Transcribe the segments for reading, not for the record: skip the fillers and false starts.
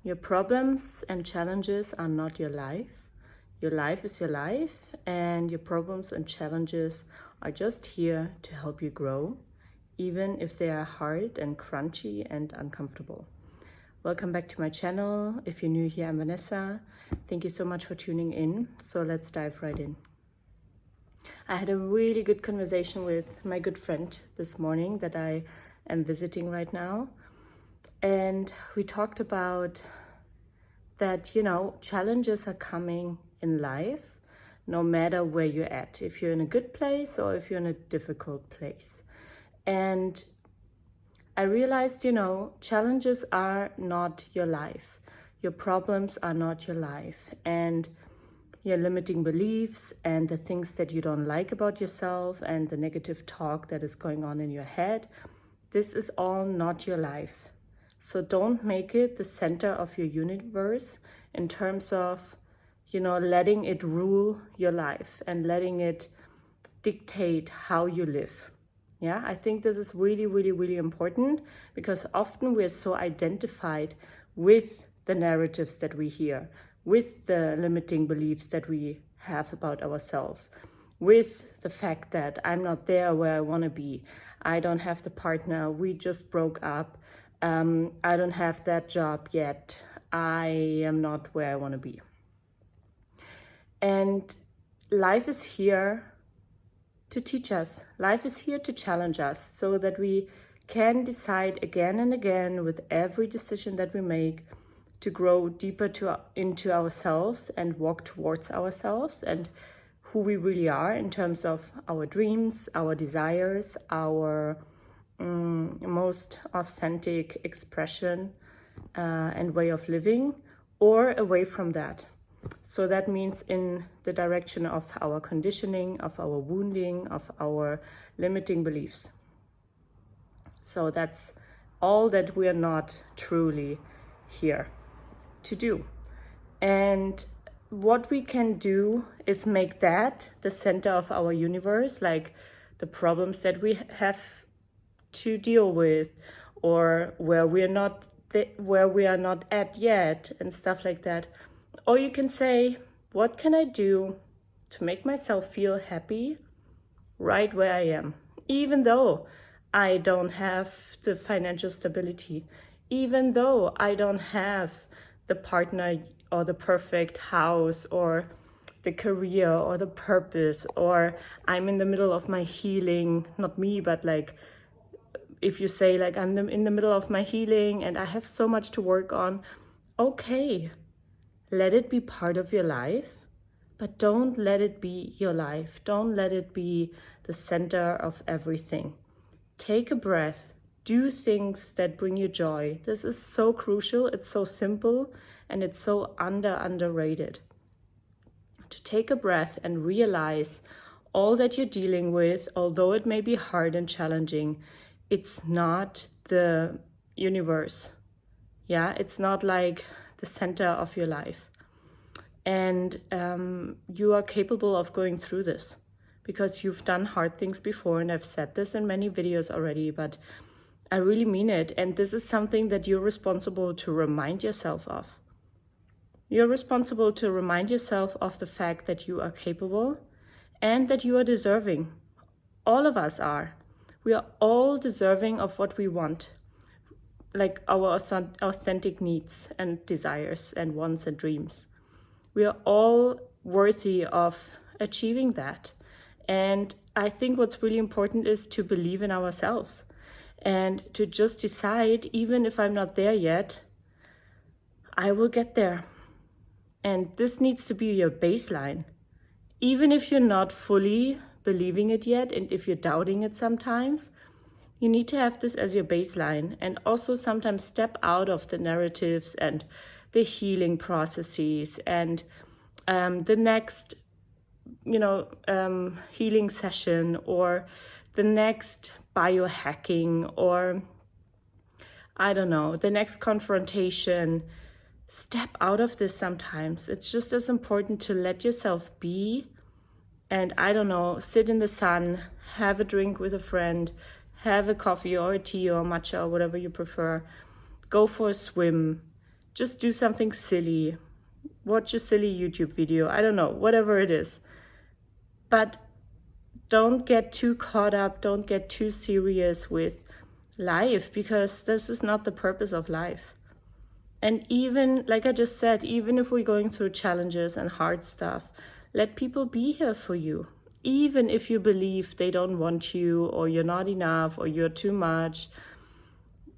Your problems and challenges are not your life. Your life is your life, and your problems and challenges are just here to help you grow, even if they are hard and crunchy and uncomfortable. Welcome back to my channel. If you're new here, I'm Vanessa. Thank you so much for tuning in. So let's dive right in. I had a really good conversation with my good friend this morning that I am visiting right now. And we talked about that, challenges are coming in life, no matter where you're at, if you're in a good place or if you're in a difficult place. And I realized, challenges are not your life. Your problems are not your life. And your limiting beliefs and the things that you don't like about yourself and the negative talk that is going on in your head, this is all not your life. So don't make it the center of your universe in terms of, letting it rule your life and letting it dictate how you live. Yeah, I think this is really, really, really important because often we're so identified with the narratives that we hear, with the limiting beliefs that we have about ourselves, with the fact that I'm not there where I want to be. I don't have the partner. We just broke up. I don't have that job yet. I am not where I want to be. And life is here to teach us. Life is here to challenge us so that we can decide again and again with every decision that we make to grow deeper into ourselves and walk towards ourselves and who we really are in terms of our dreams, our desires, our most authentic expression and way of living, or away from that. So that means in the direction of our conditioning, of our wounding, of our limiting beliefs. So that's all that we are not truly here to do. And what we can do is make that the center of our universe, like the problems that we have to deal with, or where we are not at yet, and stuff like that. Or you can say, what can I do to make myself feel happy right where I am, even though I don't have the financial stability, even though I don't have the partner or the perfect house or the career or the purpose, or I'm in the middle of my healing, not me, but like if you say like I'm in the middle of my healing and I have so much to work on, okay, let it be part of your life, but don't let it be your life. Don't let it be the center of everything. Take a breath, do things that bring you joy. This is so crucial, it's so simple, and it's so underrated. To take a breath and realize all that you're dealing with, although it may be hard and challenging, it's not the universe. Yeah, it's not like the center of your life. And you are capable of going through this because you've done hard things before. And I've said this in many videos already, but I really mean it. And this is something that you're responsible to remind yourself of. You're responsible to remind yourself of the fact that you are capable and that you are deserving. All of us are. We are all deserving of what we want, like our authentic needs and desires and wants and dreams. We are all worthy of achieving that. And I think what's really important is to believe in ourselves and to just decide, even if I'm not there yet, I will get there. And this needs to be your baseline. Even if you're not fully believing it yet, and if you're doubting it sometimes, you need to have this as your baseline, and also sometimes step out of the narratives and the healing processes and the next, healing session or the next biohacking or, I don't know, the next confrontation. Step out of this sometimes. It's just as important to let yourself be and, I don't know, sit in the sun, have a drink with a friend, have a coffee or a tea or matcha or whatever you prefer, go for a swim, Just do something silly. Watch a silly YouTube video. I don't know, whatever it is. But don't get too caught up. Don't get too serious with life, because this is not the purpose of life. And even, like I just said, even if we're going through challenges and hard stuff, let people be here for you. Even if you believe they don't want you, or you're not enough, or you're too much,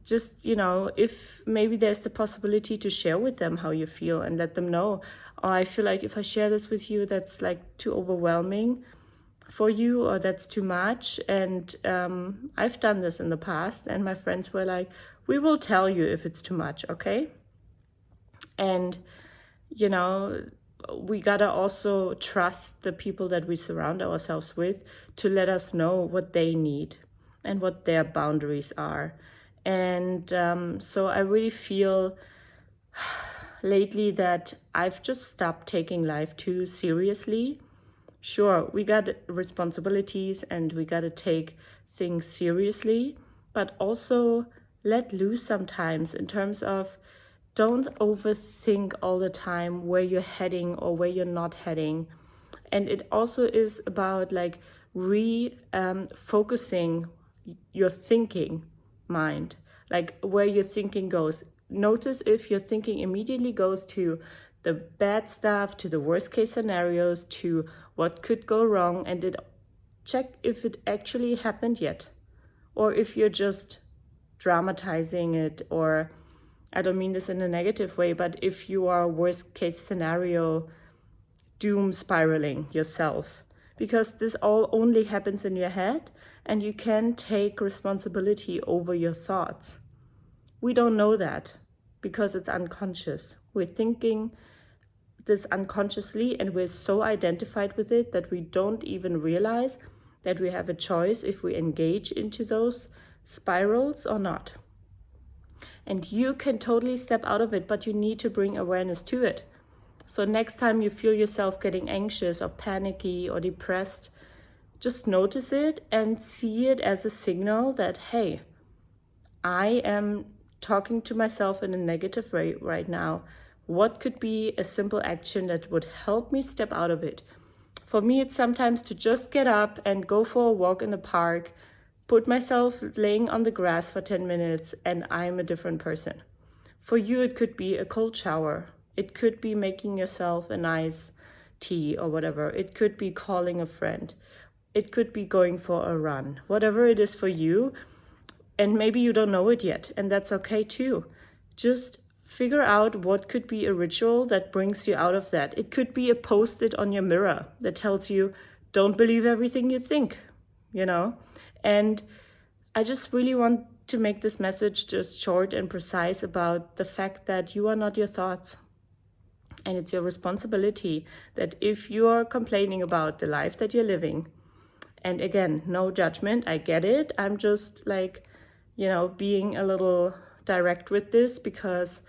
just, if maybe there's the possibility to share with them how you feel and let them know, oh, I feel like if I share this with you, that's like too overwhelming for you, or that's too much. And I've done this in the past, and my friends were like, we will tell you if it's too much, okay? And, we gotta also trust the people that we surround ourselves with to let us know what they need and what their boundaries are. And so I really feel lately that I've just stopped taking life too seriously. Sure, we got responsibilities and we gotta take things seriously, but also let loose sometimes, in terms of don't overthink all the time where you're heading or where you're not heading. And it also is about like focusing your thinking mind, like where your thinking goes. Notice if your thinking immediately goes to the bad stuff, to the worst case scenarios, to what could go wrong, and check if it actually happened yet, or if you're just dramatizing it. Or I don't mean this in a negative way, but if you are worst case scenario doom spiraling yourself, because this all only happens in your head, and you can take responsibility over your thoughts. We don't know that because it's unconscious. We're thinking this unconsciously, and we're so identified with it that we don't even realize that we have a choice if we engage into those spirals or not. And you can totally step out of it, but you need to bring awareness to it. So next time you feel yourself getting anxious or panicky or depressed, just notice it and see it as a signal that, hey, I am talking to myself in a negative way right now. What could be a simple action that would help me step out of it? For me, it's sometimes to just get up and go for a walk in the park, put myself laying on the grass for 10 minutes, and I'm a different person. For you, it could be a cold shower. It could be making yourself a nice tea or whatever. It could be calling a friend. It could be going for a run. Whatever it is for you, and maybe you don't know it yet, and that's okay too. Just figure out what could be a ritual that brings you out of that. It could be a post-it on your mirror that tells you, don't believe everything you think, And I just really want to make this message just short and precise about the fact that you are not your thoughts. And it's your responsibility that if you are complaining about the life that you're living, and again, no judgment, I get it. I'm just like, being a little direct with this, because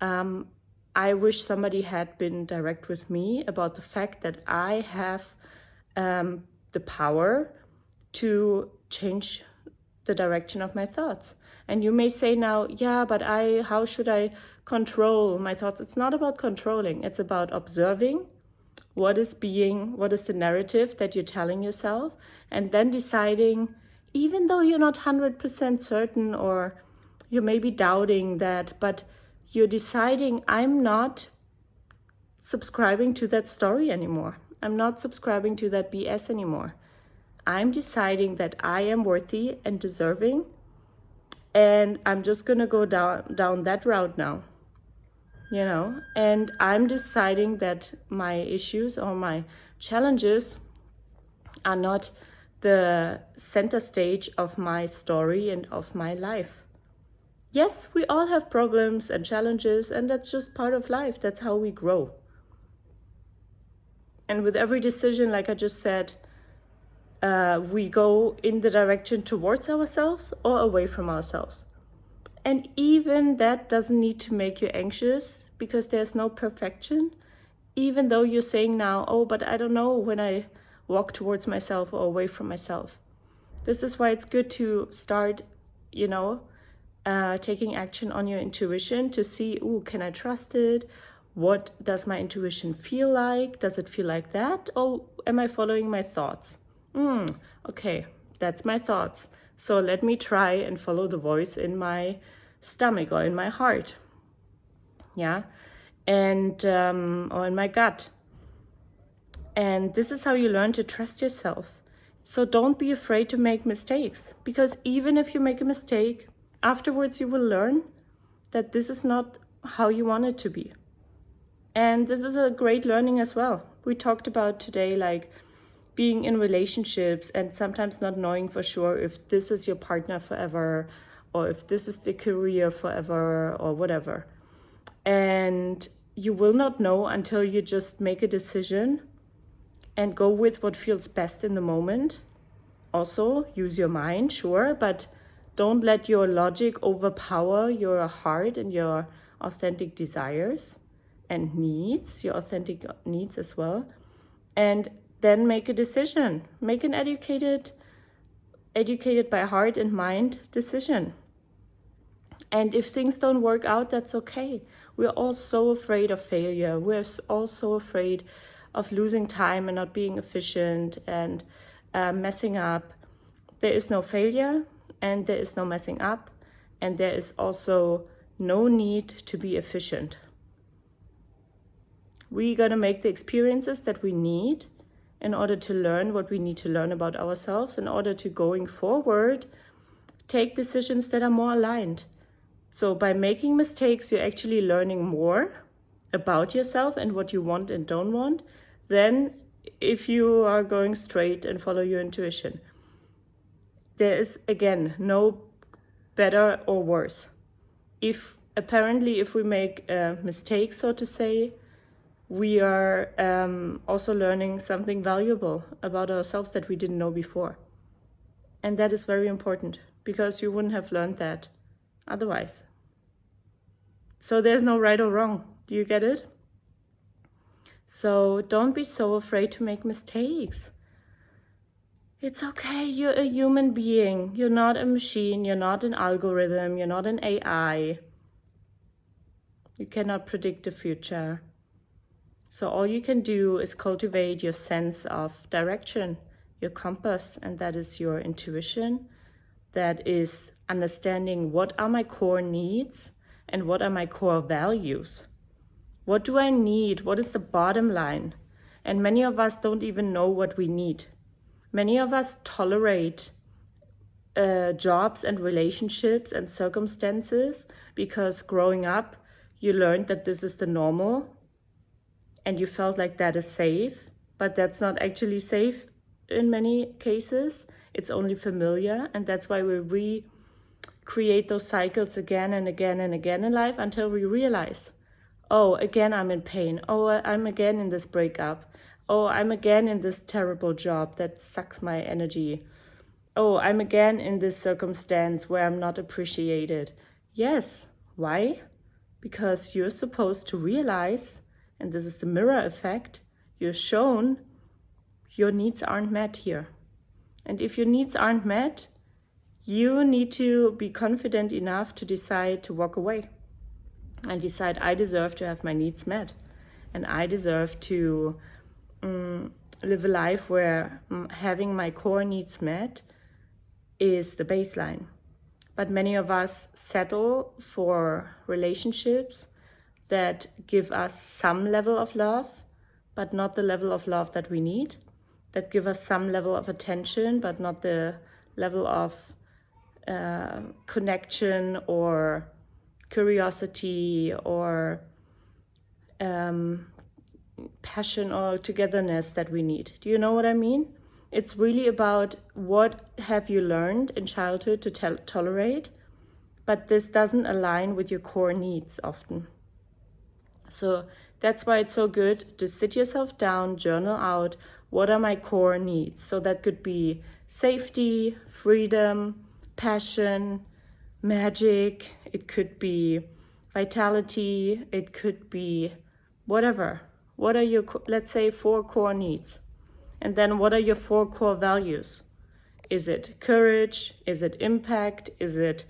I wish somebody had been direct with me about the fact that I have the power to change the direction of my thoughts. And you may say now, yeah, but how should I control my thoughts? It's not about controlling. It's about observing what is the narrative that you're telling yourself, and then deciding, even though you're not 100% certain, or you may be doubting that, but you're deciding, I'm not subscribing to that story anymore. I'm not subscribing to that BS anymore. I'm deciding that I am worthy and deserving, and I'm just going to go down that route now, and I'm deciding that my issues or my challenges are not the center stage of my story and of my life. Yes, we all have problems and challenges, and that's just part of life. That's how we grow. And with every decision, like I just said, we go in the direction towards ourselves or away from ourselves. And even that doesn't need to make you anxious, because there's no perfection. Even though you're saying now, oh, but I don't know when I walk towards myself or away from myself. This is why it's good to start, taking action on your intuition to see, ooh, can I trust it? What does my intuition feel like? Does it feel like that? Or am I following my thoughts? Okay, that's my thoughts. So let me try and follow the voice in my stomach or in my heart. Yeah, and or in my gut. And this is how you learn to trust yourself. So don't be afraid to make mistakes, because even if you make a mistake, afterwards you will learn that this is not how you want it to be. And this is a great learning as well. We talked about today, like being in relationships and sometimes not knowing for sure if this is your partner forever, or if this is the career forever, or whatever. And you will not know until you just make a decision and go with what feels best in the moment. Also, use your mind, sure, but don't let your logic overpower your heart and your authentic desires and needs, your authentic needs as well. And then make a decision. Make an educated by heart and mind decision. And if things don't work out, that's okay. We're all so afraid of failure. We're all so afraid of losing time and not being efficient and messing up. There is no failure and there is no messing up, and there is also no need to be efficient. We're gonna make the experiences that we need in order to learn what we need to learn about ourselves, in order to, going forward, take decisions that are more aligned. So by making mistakes, you're actually learning more about yourself and what you want and don't want than if you are going straight and follow your intuition. There is, again, no better or worse. If we make a mistake, so to say, we are also learning something valuable about ourselves that we didn't know before. And that is very important, because you wouldn't have learned that otherwise. So there's no right or wrong. Do you get it? So don't be so afraid to make mistakes. It's okay, you're a human being. You're not a machine, you're not an algorithm, you're not an AI. You cannot predict the future. So all you can do is cultivate your sense of direction, your compass, and that is your intuition. That is understanding what are my core needs and what are my core values. What do I need? What is the bottom line? And many of us don't even know what we need. Many of us tolerate jobs and relationships and circumstances because growing up, you learned that this is the normal and you felt like that is safe, but that's not actually safe in many cases. It's only familiar, and that's why we recreate those cycles again and again and again in life until we realize, oh, again I'm in pain. Oh, I'm again in this breakup. Oh, I'm again in this terrible job that sucks my energy. Oh, I'm again in this circumstance where I'm not appreciated. Yes, why? Because you're supposed to realize, and this is the mirror effect, you're shown your needs aren't met here. And if your needs aren't met, you need to be confident enough to decide to walk away and decide, I deserve to have my needs met. And I deserve to live a life where having my core needs met is the baseline. But many of us settle for relationships that give us some level of love, but not the level of love that we need, that give us some level of attention, but not the level of connection or curiosity or passion or togetherness that we need. Do you know what I mean? It's really about what have you learned in childhood to tolerate, but this doesn't align with your core needs often. So that's why it's so good to sit yourself down, journal out, what are my core needs? So that could be safety, freedom, passion, magic, it could be vitality, it could be whatever. What are your, let's say, 4 core needs? And then what are your 4 core values? Is it courage? Is it impact? Is it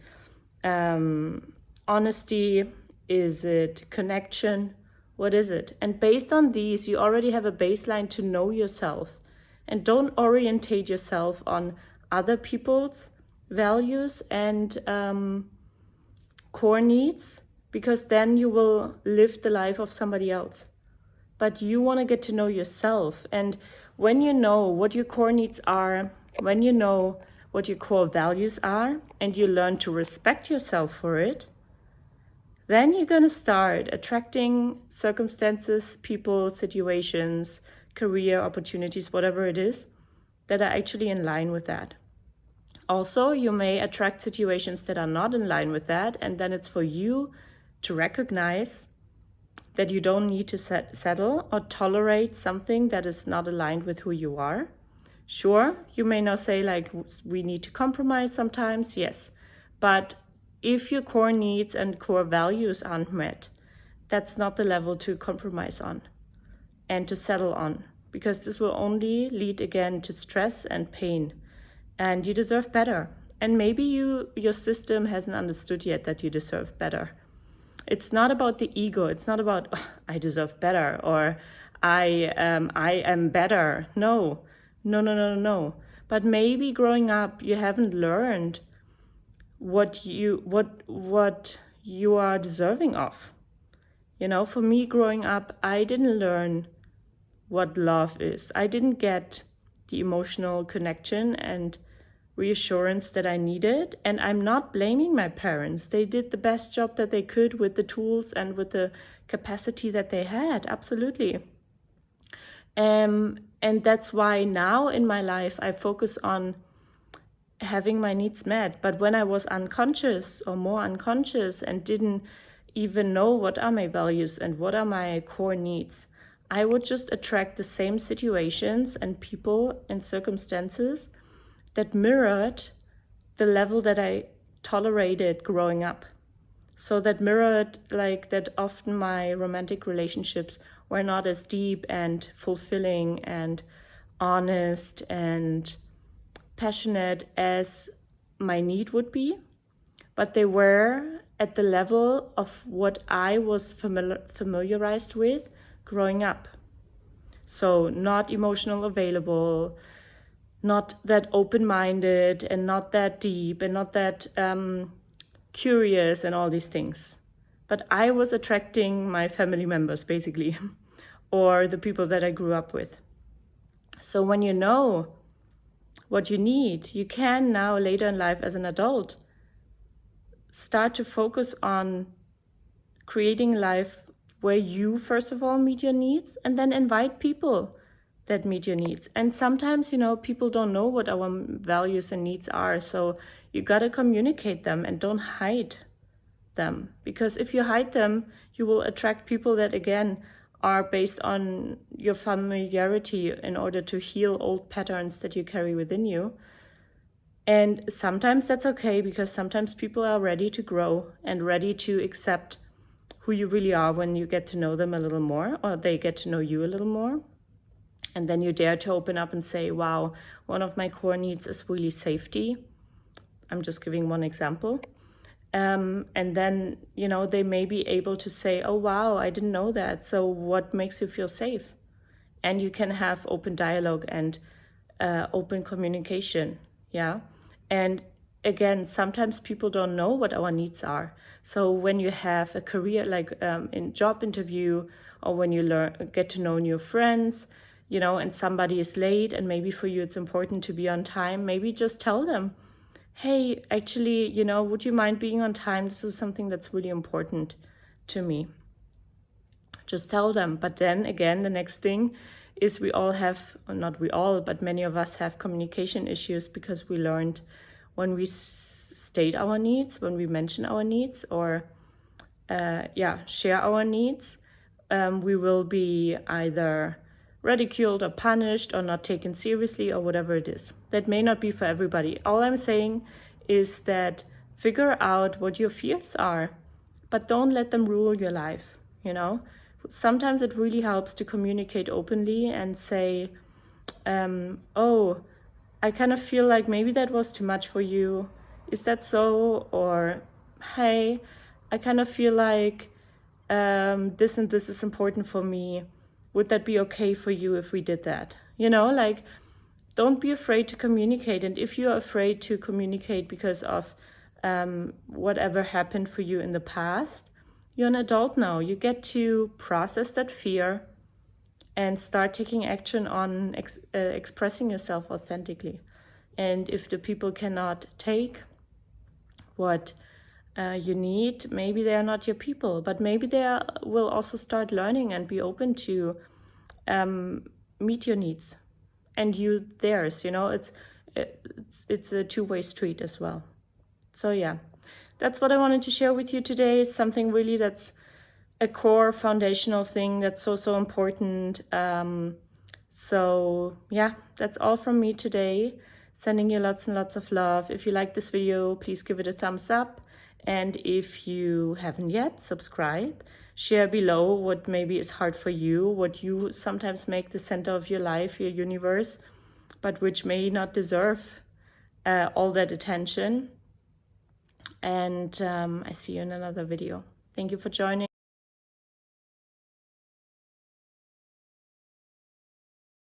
Honesty? Is it connection? What is it? And based on these, you already have a baseline to know yourself. And don't orientate yourself on other people's values and core needs, because then you will live the life of somebody else. But you want to get to know yourself. And when you know what your core needs are, when you know what your core values are, and you learn to respect yourself for it, then you're going to start attracting circumstances, people, situations, career opportunities, whatever it is, that are actually in line with that. Also, you may attract situations that are not in line with that, and then it's for you to recognize that you don't need to settle or tolerate something that is not aligned with who you are. Sure, you may now say, like, we need to compromise sometimes, yes. But if your core needs and core values aren't met, that's not the level to compromise on and to settle on, because this will only lead again to stress and pain. And you deserve better. And maybe your system hasn't understood yet that you deserve better. It's not about the ego. It's not about, oh, I deserve better, or I am better. No. But maybe growing up, you haven't learned what you are deserving of. You know, for me growing up, I didn't learn what love is. I didn't get the emotional connection and reassurance that I needed. And I'm not blaming my parents. They did the best job that they could with the tools and with the capacity that they had. Absolutely. And that's why now in my life, I focus on having my needs met. But when I was unconscious or more unconscious and didn't even know what are my values and what are my core needs, I would just attract the same situations and people and circumstances that mirrored the level that I tolerated growing up. So that mirrored, like, that often my romantic relationships were not as deep and fulfilling and honest and passionate as my need would be, but they were at the level of what I was familiarized with growing up. So not emotional available, not that open-minded, and not that deep, and not that curious, and all these things. But I was attracting my family members, basically, or the people that I grew up with. So when you know what you need, you can now later in life as an adult start to focus on creating a life where you first of all meet your needs, and then invite people that meet your needs. And sometimes, you know, people don't know what our values and needs are, so you gotta communicate them and don't hide them, because if you hide them, you will attract people that again are based on your familiarity in order to heal old patterns that you carry within you. And sometimes that's okay, because sometimes people are ready to grow and ready to accept who you really are when you get to know them a little more, or they get to know you a little more. And then you dare to open up and say, wow, one of my core needs is really safety. I'm just giving one example. And then, you know, they may be able to say, oh, wow, I didn't know that. So what makes you feel safe? And you can have open dialogue and open communication. Yeah. And again, sometimes people don't know what our needs are. So when you have a career, like in job interview, or when you get to know new friends, you know, and somebody is late, and maybe for you it's important to be on time, maybe just tell them, hey, actually, you know, would you mind being on time? This is something that's really important to me. Just tell them. But then again, the next thing is we all have, or not we all, but many of us have communication issues, because we learned when we state our needs, when we mention our needs, or share our needs, we will be either ridiculed or punished or not taken seriously, or whatever it is. That may not be for everybody. All I'm saying is that figure out what your fears are, but don't let them rule your life, you know? Sometimes it really helps to communicate openly and say, oh, I kind of feel like maybe that was too much for you. Is that so? Or hey, I kind of feel like this and this is important for me. Would that be okay for you if we did that? You know, like, don't be afraid to communicate. And if you're afraid to communicate because of whatever happened for you in the past, you're an adult now. You get to process that fear and start taking action on expressing yourself authentically. And if the people cannot take what you need, maybe they are not your people, but maybe they will also start learning and be open to meet your needs and you theirs. You know, it's a two-way street as well. So yeah, that's what I wanted to share with you today. Something really that's a core foundational thing that's so important. So yeah, that's all from me today. Sending you lots and lots of love. If you like this video, please give it a thumbs up. And if you haven't yet, subscribe. Share below what maybe is hard for you, what you sometimes make the center of your life, your universe, but which may not deserve all that attention. And I see you in another video. Thank you for joining.